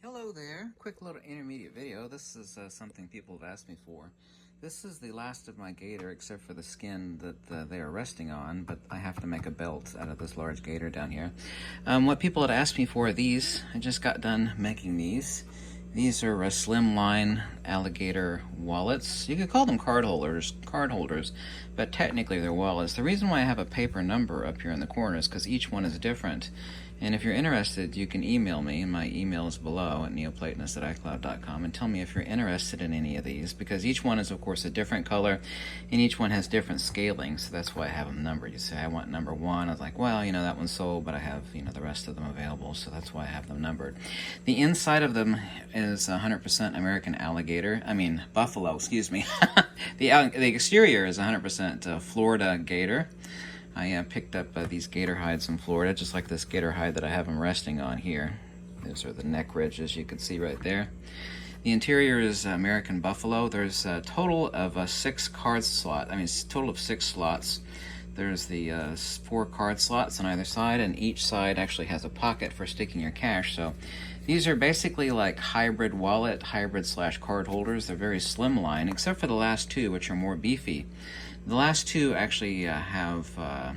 Hello there, quick little intermediate video. This is something people have asked me for. This is the last of my gator except for the skin that they are resting on, but I have to make a belt out of this large gator down here. What people had asked me for are these. I just got done making these. These are Slimline Alligator wallets. You could call them card holders, but technically they're wallets. The reason why I have a paper number up here in the corner is because each one is different. And if you're interested, you can email me. My email is below at neoplatonist@icloud.com, and tell me if you're interested in any of these, because each one is, of course, a different color, and each one has different scaling, so that's why I have them numbered. You say, I want number 1. I was like, well, that one's sold, but I have, the rest of them available, so that's why I have them numbered. The inside of them is 100% American alligator. Buffalo, excuse me. The exterior is 100% Florida gator. I picked up these gator hides from Florida, just like this gator hide that I have them resting on here. Those are the neck ridges you can see right there. The interior is American buffalo. There's a total of 6 card slots. Total of 6 slots. There's the 4 card slots on either side, and each side actually has a pocket for sticking your cash. So these are basically like hybrid wallet, hybrid/card holders. They're very slimline, except for the last 2, which are more beefy. The last 2 actually have a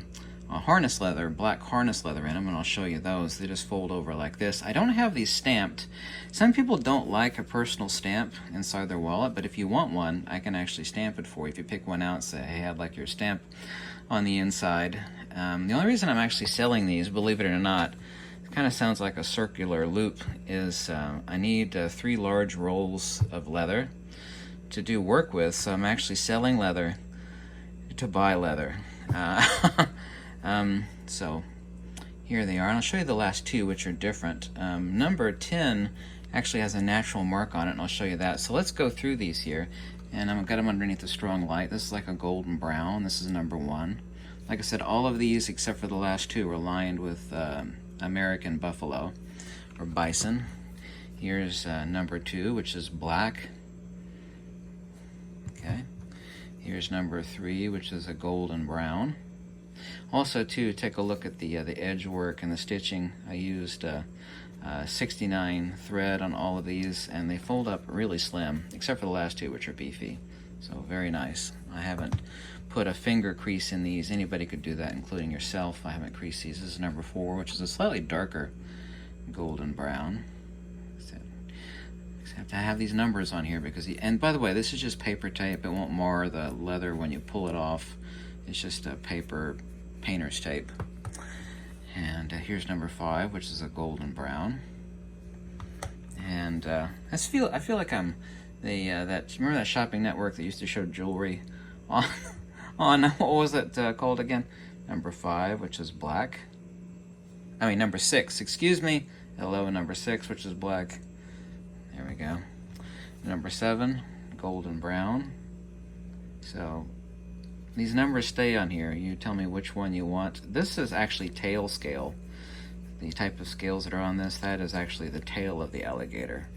harness leather, black harness leather in them, and I'll show you those. They just fold over like this. I don't have these stamped. Some people don't like a personal stamp inside their wallet, but if you want one, I can actually stamp it for you. If you pick one out and say, hey, I'd like your stamp on the inside. The only reason I'm actually selling these, believe it or not, it kind of sounds like a circular loop, is I need 3 large rolls of leather to do work with, so I'm actually selling leather to buy leather. So here they are, and I'll show you the last 2, which are different. Number 10 actually has a natural mark on it, and I'll show you that. So let's go through these here, and I've got them underneath the strong light. This is like a golden brown. This is number 1. Like I said, all of these except for the last 2 are lined with American buffalo or bison. Here's number 2, which is black. Okay. Here's number 3, which is a golden brown. Also, too, take a look at the edge work and the stitching. I used 69 thread on all of these, and they fold up really slim, except for the last 2, which are beefy. So very nice. I haven't put a finger crease in these. Anybody could do that, including yourself. I haven't creased these. This is number 4, which is a slightly darker golden brown. Have to have these numbers on here because and by the way, this is just paper tape. It won't mar the leather when you pull it off. It's just a paper painter's tape. And here's number 5, which is a golden brown. And I feel like I'm remember that shopping network that used to show jewelry on what was it called again? Number 5, which is black. Number 6. Excuse me. Hello, number 6, which is black. There we go. Number 7, golden brown. So these numbers stay on here. You tell me which one you want. This is actually tail scale. The type of scales that are on this, that is actually the tail of the alligator.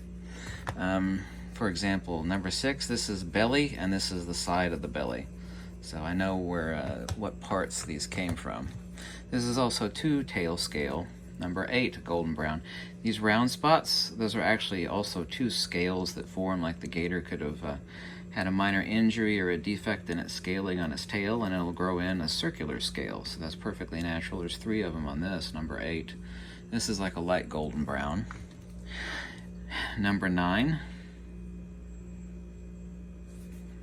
For example, number 6, this is belly, and this is the side of the belly. So I know what parts these came from. This is also 2 tail scale. Number 8, golden brown. These round spots, those are actually also 2 scales that form, like the gator could have had a minor injury or a defect in its scaling on its tail, and it'll grow in a circular scale. So that's perfectly natural. There's 3 of them on this, number 8. This is like a light golden brown. Number 9.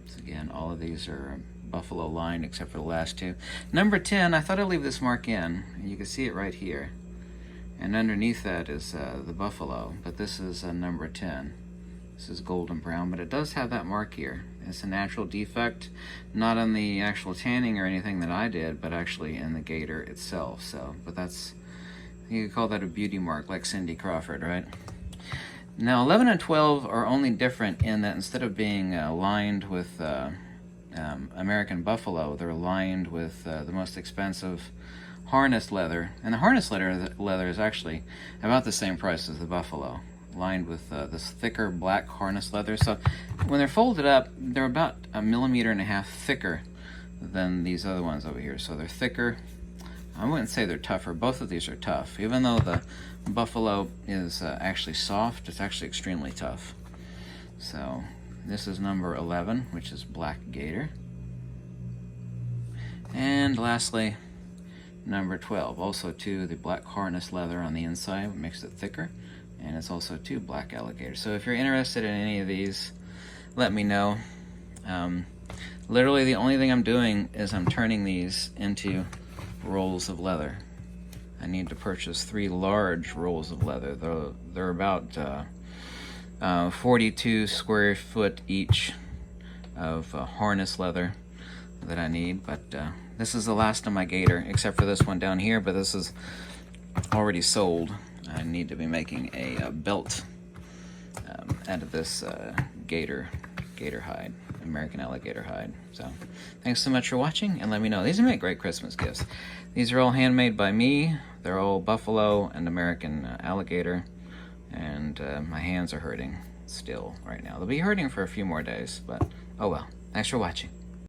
So again, all of these are buffalo lined except for the last 2. Number 10, I thought I'd leave this mark in. You can see it right here. And underneath that is the buffalo, but this is number 10. This is golden brown, but it does have that mark here. It's a natural defect, not on the actual tanning or anything that I did, but actually in the gator itself. So, but you could call that a beauty mark, like Cindy Crawford, right? Now, 11 and 12 are only different in that instead of being lined with American buffalo, they're lined with the most expensive harness leather, and the harness leather is actually about the same price as the buffalo, lined with this thicker black harness leather. So when they're folded up, they're about 1.5 millimeters thicker than these other ones over here. So they're thicker, I wouldn't say they're tougher. Both of these are tough. Even though the buffalo is actually soft, it's actually extremely tough. So this is number 11, which is black gator. And lastly, number 12, also too, the black harness leather on the inside makes it thicker, and it's also too black alligator. So if you're interested in any of these, let me know. Literally the only thing I'm doing is I'm turning these into rolls of leather. I need to purchase 3 large rolls of leather. They're about 42 square foot each of harness leather that I need, but this is the last of my gator, except for this one down here, but this is already sold. I need to be making a belt out of this gator hide, American alligator hide. So thanks so much for watching, and let me know. These make great Christmas gifts. These are all handmade by me. They're all buffalo and American alligator, and my hands are hurting still right now. They'll be hurting for a few more days, but oh well. Thanks for watching.